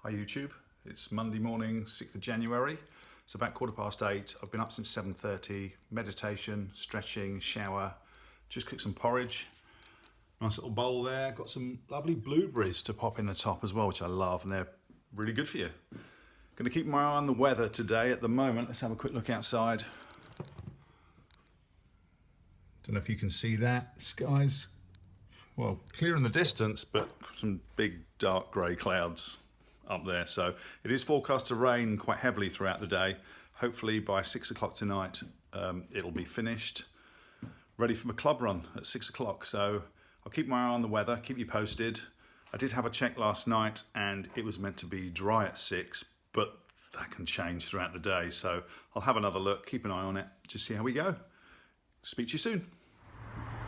Hi YouTube, it's Monday morning, 6th of January. It's about 8:15. I've been up since 7:30, meditation, stretching, shower, just cooked some porridge. Nice little bowl there, got some lovely blueberries to pop in the top as well, which I love, and they're really good for you. Going to keep my eye on the weather today at the moment. Let's have a quick look outside. Don't know if you can see that. Sky's, well, clear in the distance, but some big dark grey clouds up there. So it is forecast to rain quite heavily throughout the day. Hopefully by 6 o'clock tonight, it'll be finished, ready for my club run at 6 o'clock. So I'll keep my eye on the weather, keep you posted. I did have a check last night and it was meant to be dry at 6, but that can change throughout the day. So I'll have another look, keep an eye on it, just see how we go. Speak to you soon.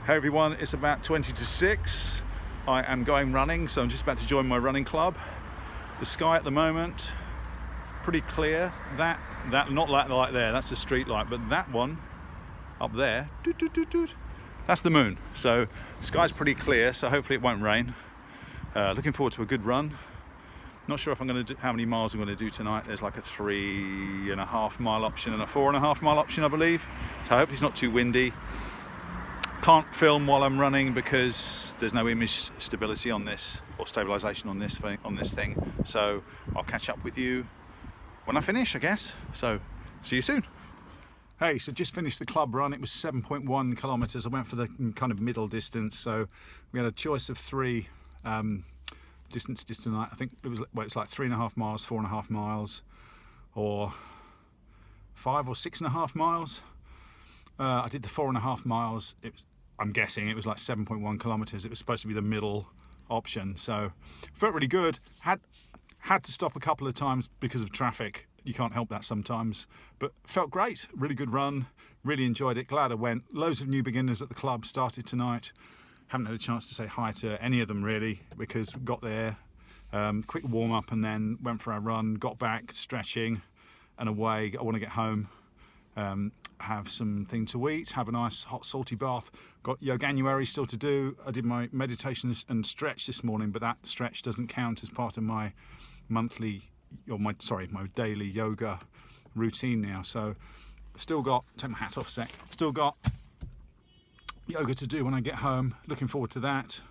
Hey everyone, it's about 20 to 6. I am going running, so I'm just about to join my running club. The sky at the moment, pretty clear. That not that light there, that's the street light, but that one up there, that's the moon. So the sky's pretty clear, so hopefully it won't rain. Looking forward to a good run. Not sure if I'm going to do how many miles I'm going to do tonight. There's like a 3.5 mile option and a 4.5 mile option, I believe. So I hope it's not too windy. Can't film while I'm running because there's no image stability on this, or stabilization on this thing. So I'll catch up with you when I finish, I guess. So see you soon. Hey, so just finished the club run. It was 7.1 kilometers. I went for the kind of middle distance. So we had a choice of three distances tonight. I think it was, well, it's like 3.5 miles, 4.5 miles, or 5 or 6.5 miles. I did the 4.5 miles. I'm guessing it was like 7.1 kilometers. It was supposed to be the middle option. So felt really good. Had to stop a couple of times because of traffic. You can't help that sometimes, but felt great. Really good run. Really enjoyed it. Glad I went. Loads of new beginners at the club started tonight. Haven't had a chance to say hi to any of them really because we got there, quick warm up and then went for our run, got back, stretching and away. I want to get home. Have something to eat, have a nice hot salty bath. Got Yoganuary still to do. I did my meditation and stretch this morning, but that stretch doesn't count as part of my monthly, or my daily yoga routine now. So still got, take my hat off a sec, still got yoga to do when I get home. Looking forward to that.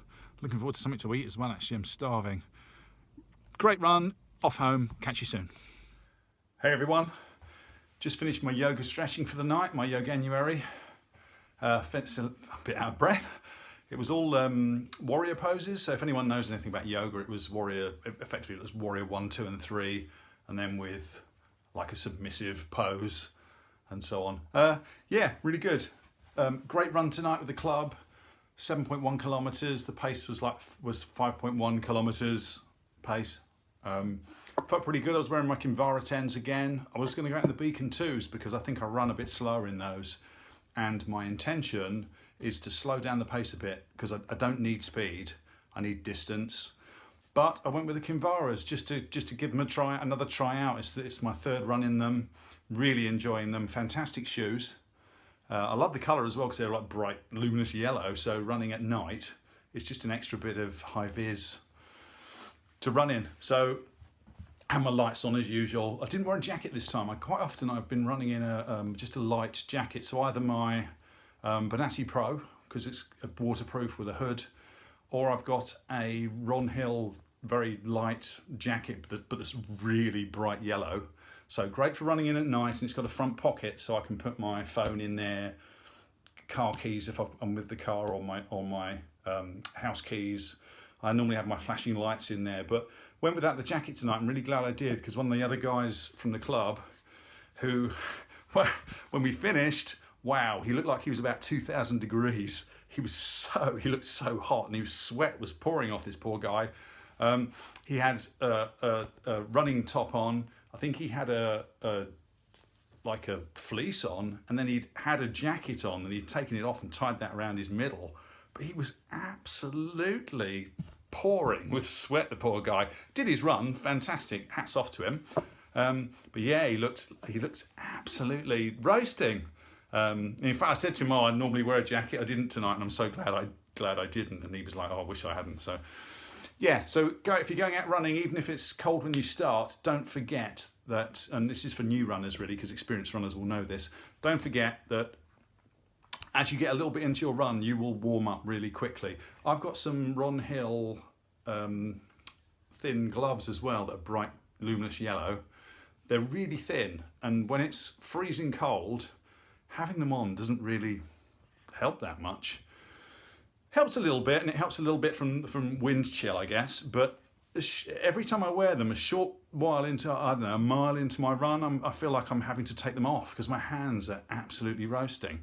Looking forward to something to eat as well, actually. I'm starving. Great run, off home, catch you soon. Hey everyone. Just finished my yoga stretching for the night, my Yoganuary. A bit out of breath. It was all warrior poses. So if anyone knows anything about yoga, it was effectively it was warrior 1, 2 and 3, and then with like a submissive pose and so on. Yeah, really good. Great run tonight with the club, 7.1 kilometers. The pace was 5.1 kilometers pace. Felt pretty good. I was wearing my Kinvara 10s again. I was going to go out in the Beacon 2s because I think I run a bit slower in those. And my intention is to slow down the pace a bit because I don't need speed. I need distance. But I went with the Kinvaras just to give them another try out. It's my third run in them. Really enjoying them. Fantastic shoes. I love the colour as well because they're like bright, luminous yellow. So running at night, it's just an extra bit of high vis to run in. So had my lights on as usual. I didn't wear a jacket this time. Quite often I've been running in just a light jacket. So either my Bonatti Pro, because it's waterproof with a hood, or I've got a Ron Hill very light jacket, but it's really bright yellow. So great for running in at night, and it's got a front pocket so I can put my phone in there, car keys if I'm with the car, or my house keys. I normally have my flashing lights in there, but went without the jacket tonight. I'm really glad I did because one of the other guys from the club who, well, when we finished, wow, he looked like he was about 2,000 degrees. He looked so hot and sweat was pouring off this poor guy. He had a running top on. I think he had like a fleece on, and then he'd had a jacket on and he'd taken it off and tied that around his middle. But he was absolutely pouring with sweat, the poor guy. Did his run, fantastic, hats off to him. But yeah, he looked absolutely roasting. In fact, I said to him, I normally wear a jacket. I didn't tonight, and I'm so glad I didn't. And he was like, I wish I hadn't. So Yeah, so if you're going out running, even if it's cold when you start, don't forget that, and this is for new runners really, because experienced runners will know this, don't forget that as you get a little bit into your run, you will warm up really quickly. I've got some Ron Hill thin gloves as well that are bright luminous yellow. They're really thin, and when it's freezing cold, having them on doesn't really help that much. Helps a little bit, and it helps a little bit from wind chill, I guess, but every time I wear them, a short while into, I don't know, a mile into my run, I feel like I'm having to take them off because my hands are absolutely roasting.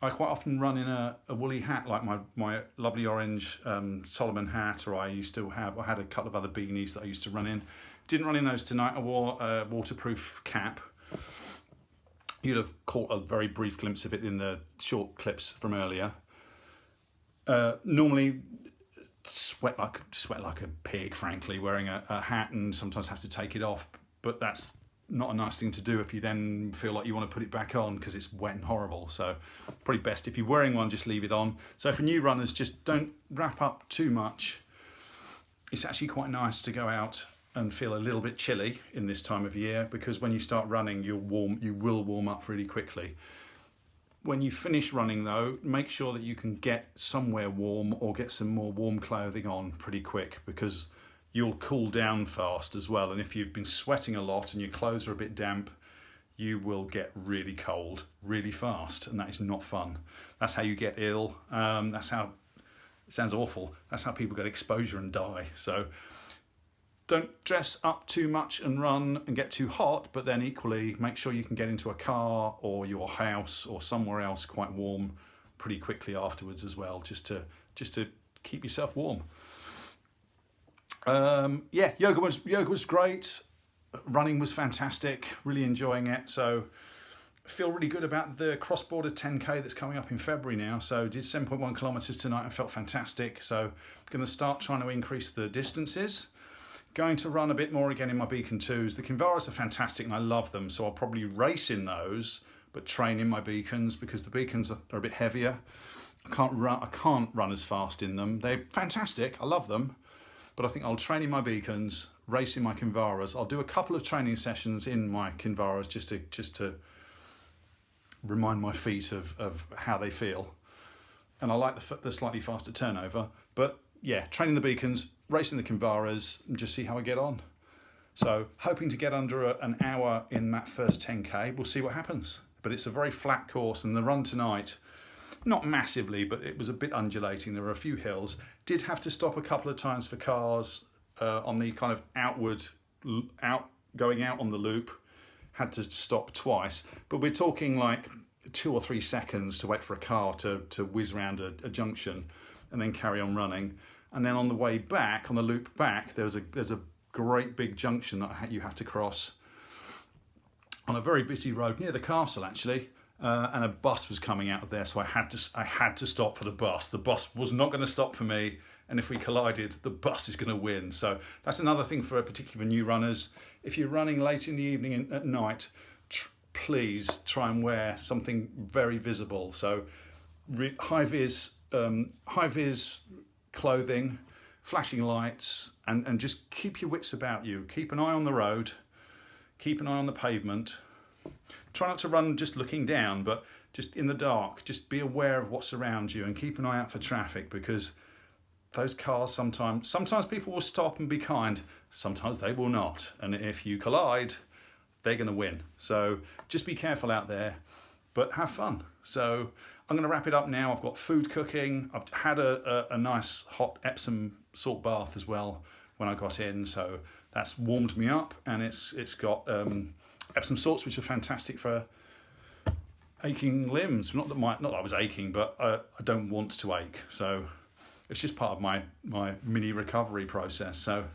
I quite often run in a woolly hat, like my lovely orange Solomon hat, or I had a couple of other beanies that I used to run in. Didn't run in those tonight. I wore a waterproof cap. You'd have caught a very brief glimpse of it in the short clips from earlier. Normally sweat like a pig, frankly, wearing a hat, and sometimes have to take it off, but that's not a nice thing to do if you then feel like you want to put it back on because it's wet and horrible. So probably best if you're wearing one, just leave it on. So for new runners, just don't wrap up too much. It's actually quite nice to go out and feel a little bit chilly in this time of year, because when you start running, you will warm up really quickly. When you finish running though, make sure that you can get somewhere warm or get some more warm clothing on pretty quick, because you'll cool down fast as well. And if you've been sweating a lot and your clothes are a bit damp, you will get really cold really fast, and that is not fun. That's how you get ill. That's how, it sounds awful, that's how people get exposure and die. So don't dress up too much and run and get too hot, but then equally make sure you can get into a car or your house or somewhere else quite warm pretty quickly afterwards as well, just to keep yourself warm. Yeah, yoga was great. Running was fantastic. Really enjoying it. So I feel really good about the cross-border 10K that's coming up in February now. So did 7.1 kilometers tonight and felt fantastic. So I'm going to start trying to increase the distances. Going to run a bit more again in my Beacon 2s. The Kinvaras are fantastic and I love them, so I'll probably race in those, but train in my Beacons because the Beacons are a bit heavier. I can't run as fast in them. They're fantastic, I love them, but I think I'll train in my Beacons, race in my Kinvaras. I'll do a couple of training sessions in my Kinvaras just to remind my feet of how they feel. And I like the slightly faster turnover, but yeah, training the Beacons, racing the Kinvaras, and just see how I get on. So hoping to get under an hour in that first 10K. We'll see what happens. But it's a very flat course, and the run tonight, not massively, but it was a bit undulating. There were a few hills. Did have to stop a couple of times for cars on the kind of going out on the loop. Had to stop twice, but we're talking like 2 or 3 seconds to wait for a car to whiz round a junction and then carry on running. And then on the way back, on the loop back, there's a great big junction that you have to cross on a very busy road near the castle actually, and a bus was coming out of there, so I had to stop for the bus. The bus was not going to stop for me, and if we collided, the bus is going to win. So that's another thing for particularly for new runners. If you're running late in the evening and at night, please try and wear something very visible. So high vis clothing, flashing lights, and just keep your wits about you. Keep an eye on the road, keep an eye on the pavement. Try not to run just looking down, but just in the dark. Just be aware of what's around you and keep an eye out for traffic, because those cars sometimes people will stop and be kind, sometimes they will not. And if you collide, they're going to win. So just be careful out there, but have fun. So I'm going to wrap it up now. I've got food cooking. I've had a nice hot Epsom salt bath as well when I got in, so that's warmed me up, and it's got Epsom salts, which are fantastic for aching limbs. Not that I was aching, but I don't want to ache, so it's just part of my mini recovery process. So I'm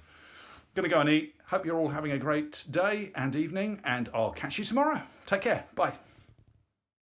going to go and eat. Hope you're all having a great day and evening, and I'll catch you tomorrow. Take care. Bye.